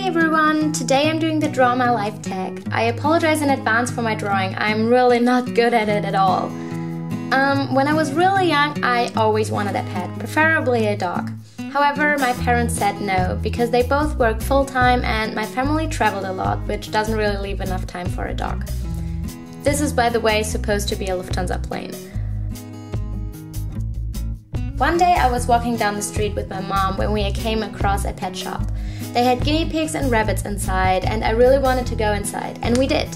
Hi everyone! Today I'm doing the Draw My Life tag. I apologize in advance for my drawing, I'm really not good at it at all. When I was really young, I always wanted a pet, preferably a dog. However, my parents said no, because they both work full-time and my family traveled a lot, which doesn't really leave enough time for a dog. This is, by the way, supposed to be a Lufthansa plane. One day I was walking down the street with my mom when we came across a pet shop. They had guinea pigs and rabbits inside, and I really wanted to go inside, and we did.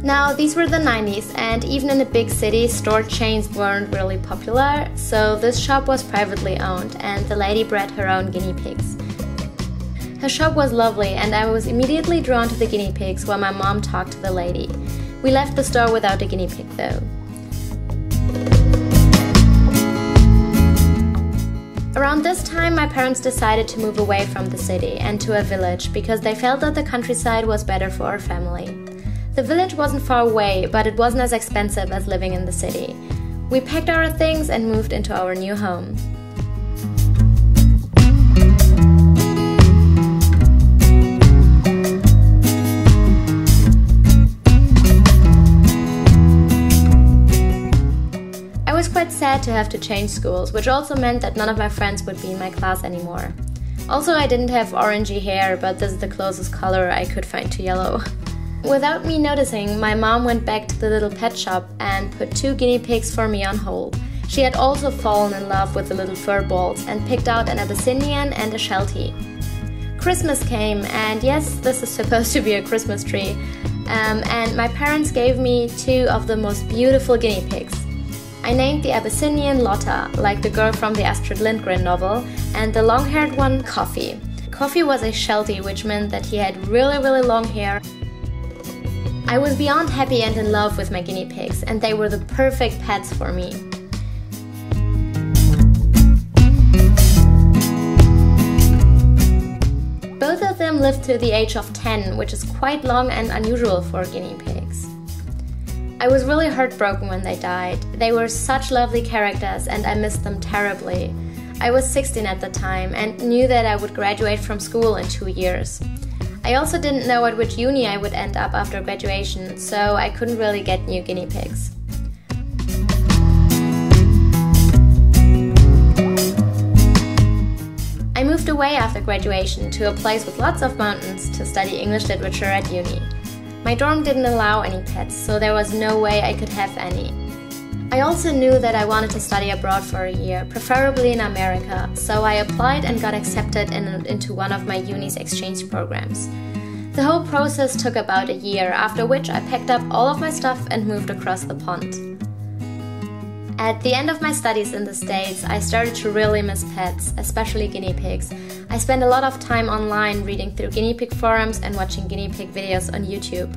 Now, these were the 90s, and even in a big city, store chains weren't really popular, so this shop was privately owned, and the lady bred her own guinea pigs. Her shop was lovely, and I was immediately drawn to the guinea pigs while my mom talked to the lady. We left the store without a guinea pig, though. Around this time, my parents decided to move away from the city and to a village because they felt that the countryside was better for our family. The village wasn't far away, but it wasn't as expensive as living in the city. We packed our things and moved into our new home. I was quite sad to have to change schools, which also meant that none of my friends would be in my class anymore. Also, I didn't have orangey hair, but this is the closest color I could find to yellow. Without me noticing, my mom went back to the little pet shop and put 2 guinea pigs for me on hold. She had also fallen in love with the little fur balls and picked out an Abyssinian and a Sheltie. Christmas came, and yes, this is supposed to be a Christmas tree, and my parents gave me 2 of the most beautiful guinea pigs. I named the Abyssinian Lotta, like the girl from the Astrid Lindgren novel, and the long-haired one Coffee. Coffee was a Sheltie, which meant that he had really long hair. I was beyond happy and in love with my guinea pigs, and they were the perfect pets for me. Both of them lived to the age of 10, which is quite long and unusual for guinea pigs. I was really heartbroken when they died. They were such lovely characters and I missed them terribly. I was 16 at the time and knew that I would graduate from school in 2 years. I also didn't know at which uni I would end up after graduation, so I couldn't really get new guinea pigs. I moved away after graduation to a place with lots of mountains to study English literature at uni. My dorm didn't allow any pets, so there was no way I could have any. I also knew that I wanted to study abroad for a year, preferably in America, so I applied and got accepted into one of my uni's exchange programs. The whole process took about a year, after which I packed up all of my stuff and moved across the pond. At the end of my studies in the States, I started to really miss pets, especially guinea pigs. I spent a lot of time online reading through guinea pig forums and watching guinea pig videos on YouTube.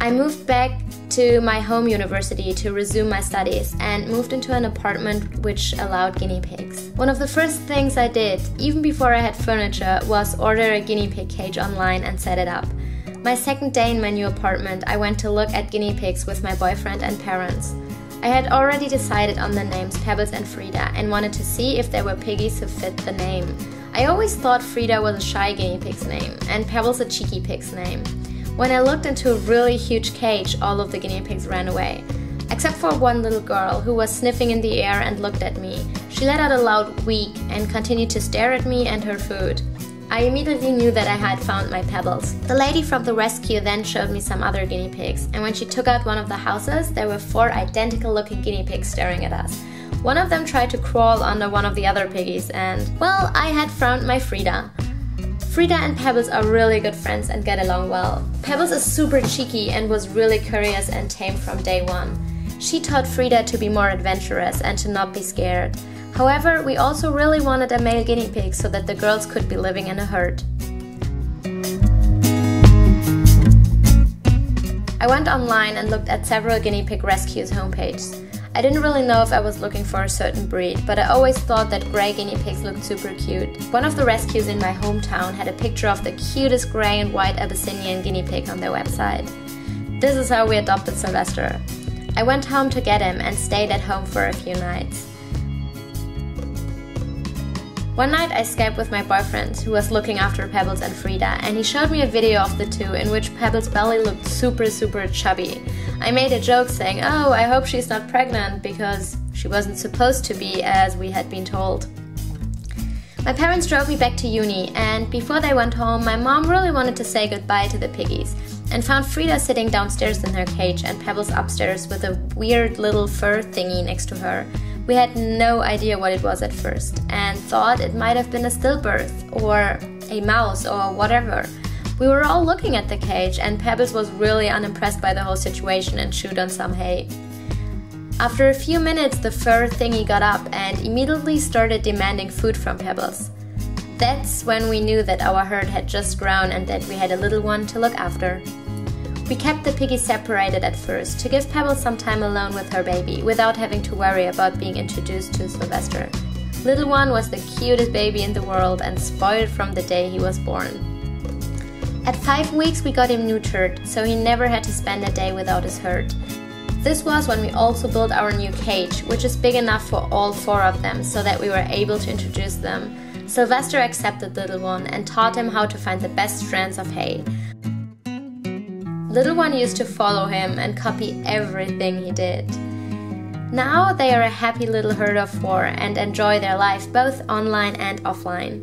I moved back to my home university to resume my studies and moved into an apartment which allowed guinea pigs. One of the first things I did, even before I had furniture, was order a guinea pig cage online and set it up. My second day in my new apartment, I went to look at guinea pigs with my boyfriend and parents. I had already decided on the names Pebbles and Frida and wanted to see if there were piggies who fit the name. I always thought Frida was a shy guinea pig's name and Pebbles a cheeky pig's name. When I looked into a really huge cage, all of the guinea pigs ran away. Except for one little girl who was sniffing in the air and looked at me. She let out a loud "week" and continued to stare at me and her food. I immediately knew that I had found my Pebbles. The lady from the rescue then showed me some other guinea pigs, and when she took out one of the houses, there were 4 identical looking guinea pigs staring at us. One of them tried to crawl under one of the other piggies and, well, I had found my Frida. Frida and Pebbles are really good friends and get along well. Pebbles is super cheeky and was really curious and tame from day one. She taught Frida to be more adventurous and to not be scared. However, we also really wanted a male guinea pig so that the girls could be living in a herd. I went online and looked at several guinea pig rescues homepages. I didn't really know if I was looking for a certain breed, but I always thought that grey guinea pigs looked super cute. One of the rescues in my hometown had a picture of the cutest grey and white Abyssinian guinea pig on their website. This is how we adopted Sylvester. I went home to get him and stayed at home for a few nights. One night I Skyped with my boyfriend, who was looking after Pebbles and Frida, and he showed me a video of the two in which Pebbles' belly looked super chubby. I made a joke saying, "Oh, I hope she's not pregnant," because she wasn't supposed to be, as we had been told. My parents drove me back to uni, and before they went home, my mom really wanted to say goodbye to the piggies, and found Frida sitting downstairs in her cage and Pebbles upstairs with a weird little fur thingy next to her. We had no idea what it was at first, and thought it might have been a stillbirth, or a mouse, or whatever. We were all looking at the cage, and Pebbles was really unimpressed by the whole situation and chewed on some hay. After a few minutes, the fur thingy got up and immediately started demanding food from Pebbles. That's when we knew that our herd had just grown and that we had a little one to look after. We kept the piggies separated at first to give Pebbles some time alone with her baby, without having to worry about being introduced to Sylvester. Little one was the cutest baby in the world and spoiled from the day he was born. At 5 weeks we got him neutered, so he never had to spend a day without his herd. This was when we also built our new cage, which is big enough for all 4 of them, so that we were able to introduce them. Sylvester accepted Little One and taught him how to find the best strands of hay. Little One used to follow him and copy everything he did. Now they are a happy little herd of 4 and enjoy their life both online and offline.